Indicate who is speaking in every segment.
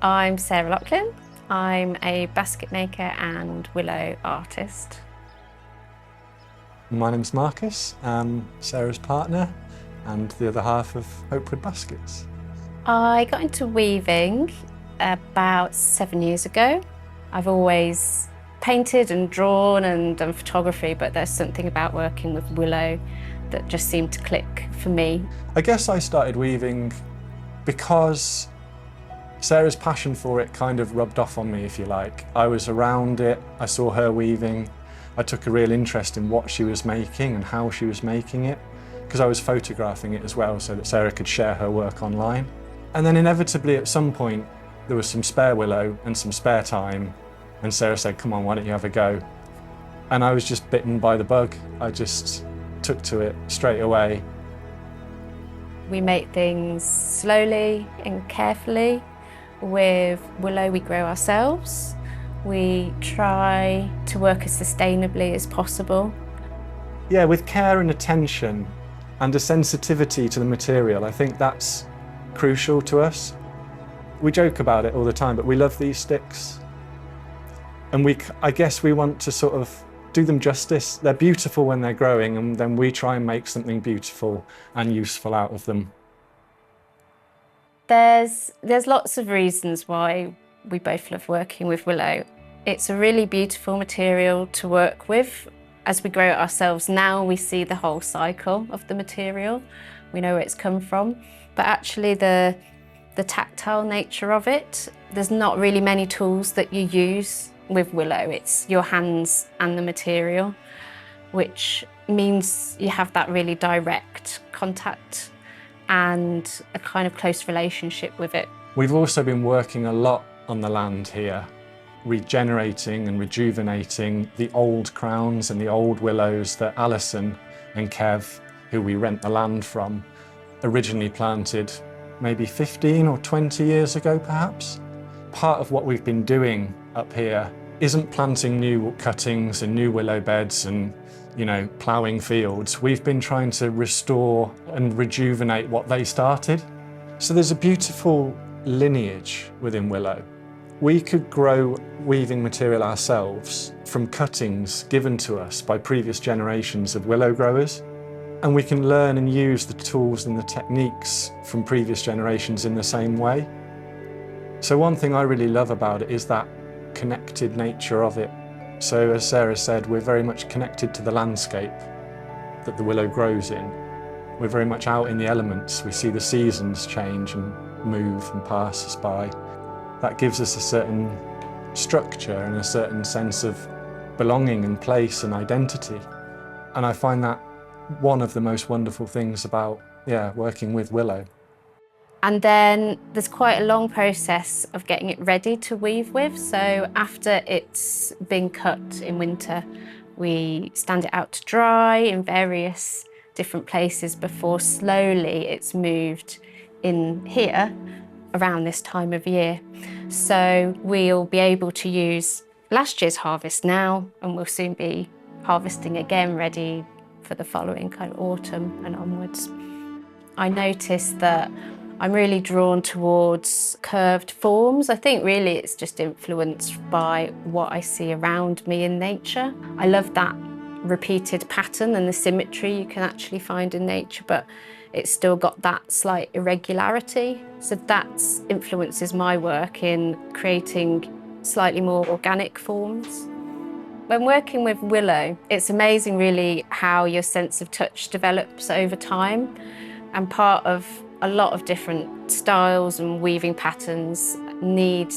Speaker 1: I'm Sarah Loughlin. I'm a basket maker and willow artist.
Speaker 2: My name's Marcus. I'm Sarah's partner and the other half of Hopewood Baskets.
Speaker 1: I got into weaving about 7 years ago. I've always painted and drawn and done photography, but there's something about working with willow that just seemed to click for me.
Speaker 2: I guess I started weaving because Sarah's passion for it kind of rubbed off on me, if you like. I was around it, I saw her weaving. I took a real interest in what she was making and how she was making it, because I was photographing it as well so that Sarah could share her work online. And then inevitably at some point there was some spare willow and some spare time, and Sarah said, come on, why don't you have a go? And I was just bitten by the bug. I just took to it straight away.
Speaker 1: We make things slowly and carefully. With willow we grow ourselves. We try to work as sustainably as possible.
Speaker 2: Yeah, with care and attention and a sensitivity to the material, I think that's crucial to us. We joke about it all the time, but we love these sticks. And I guess we want to sort of do them justice. They're beautiful when they're growing, and then we try and make something beautiful and useful out of them.
Speaker 1: There's lots of reasons why we both love working with willow. It's a really beautiful material to work with. As we grow it ourselves now, we see the whole cycle of the material. We know where it's come from, but actually the tactile nature of it, there's not really many tools that you use with willow. It's your hands and the material, which means you have that really direct contact and a kind of close relationship with it.
Speaker 2: We've also been working a lot on the land here, regenerating and rejuvenating the old crowns and the old willows that Alison and Kev, who we rent the land from, originally planted maybe 15 or 20 years ago perhaps. Part of what we've been doing up here isn't planting new cuttings and new willow beds and ploughing fields. We've been trying to restore and rejuvenate what they started. So there's a beautiful lineage within willow. We could grow weaving material ourselves from cuttings given to us by previous generations of willow growers. And we can learn and use the tools and the techniques from previous generations in the same way. So one thing I really love about it is that connected nature of it. So as Sarah said, we're very much connected to the landscape that the willow grows in. We're very much out in the elements. We see the seasons change and move and pass us by. That gives us a certain structure and a certain sense of belonging and place and identity. And I find that one of the most wonderful things about working with willow.
Speaker 1: And then there's quite a long process of getting it ready to weave with. So after it's been cut in winter, we stand it out to dry in various different places before slowly it's moved in here around this time of year. So we'll be able to use last year's harvest now, and we'll soon be harvesting again, ready for the following kind of autumn and onwards. I noticed that I'm really drawn towards curved forms. I think really it's just influenced by what I see around me in nature. I love that repeated pattern and the symmetry you can actually find in nature, but it's still got that slight irregularity. So that influences my work in creating slightly more organic forms. When working with willow, it's amazing really how your sense of touch develops over time, and part of a lot of different styles and weaving patterns need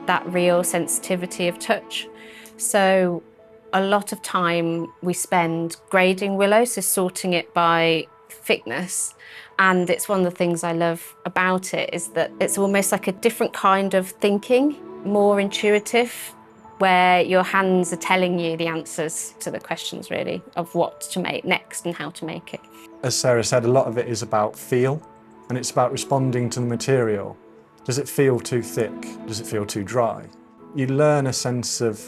Speaker 1: that real sensitivity of touch. So a lot of time we spend grading willow, so sorting it by thickness. And it's one of the things I love about it is that it's almost like a different kind of thinking, more intuitive, where your hands are telling you the answers to the questions really of what to make next and how to make it.
Speaker 2: As Sarah said, a lot of it is about feel, and it's about responding to the material. Does it feel too thick? Does it feel too dry? You learn a sense of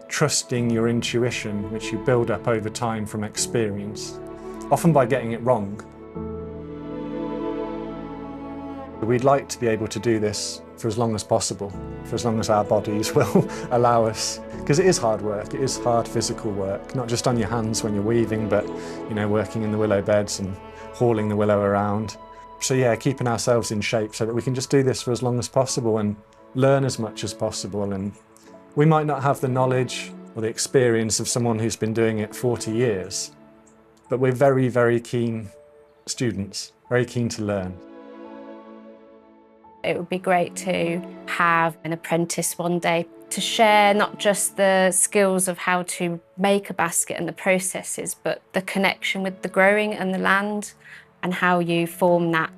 Speaker 2: trusting your intuition, which you build up over time from experience, often by getting it wrong. We'd like to be able to do this for as long as possible, for as long as our bodies will allow us. Because it is hard work, it is hard physical work, not just on your hands when you're weaving, but you know, working in the willow beds and hauling the willow around. So yeah, keeping ourselves in shape so that we can just do this for as long as possible and learn as much as possible. And we might not have the knowledge or the experience of someone who's been doing it 40 years, but we're very, very keen students, very keen to learn.
Speaker 1: It would be great to have an apprentice one day to share not just the skills of how to make a basket and the processes, but the connection with the growing and the land and how you form that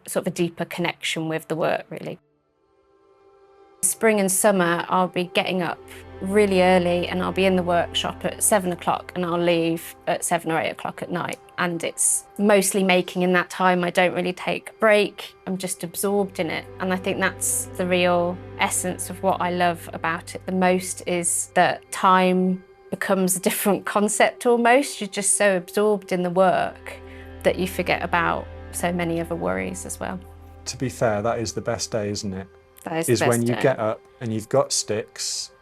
Speaker 1: sort of a deeper connection with the work, really. Spring and summer, I'll be getting up really early and I'll be in the workshop at 7 o'clock and I'll leave at 7 or 8 o'clock at night. And it's mostly making in that time. I don't really take a break. I'm just absorbed in it. And I think that's the real essence of what I love about it the most, is that time becomes a different concept almost. You're just so absorbed in the work that you forget about so many other worries as well.
Speaker 2: To be fair, that is the best day, isn't it?
Speaker 1: That is the best
Speaker 2: when you
Speaker 1: day.
Speaker 2: get up and you've got sticks,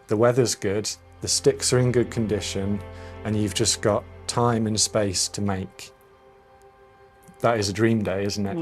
Speaker 2: the weather's good, the sticks are in good condition, and you've just got time and space to make. That is a dream day, isn't it?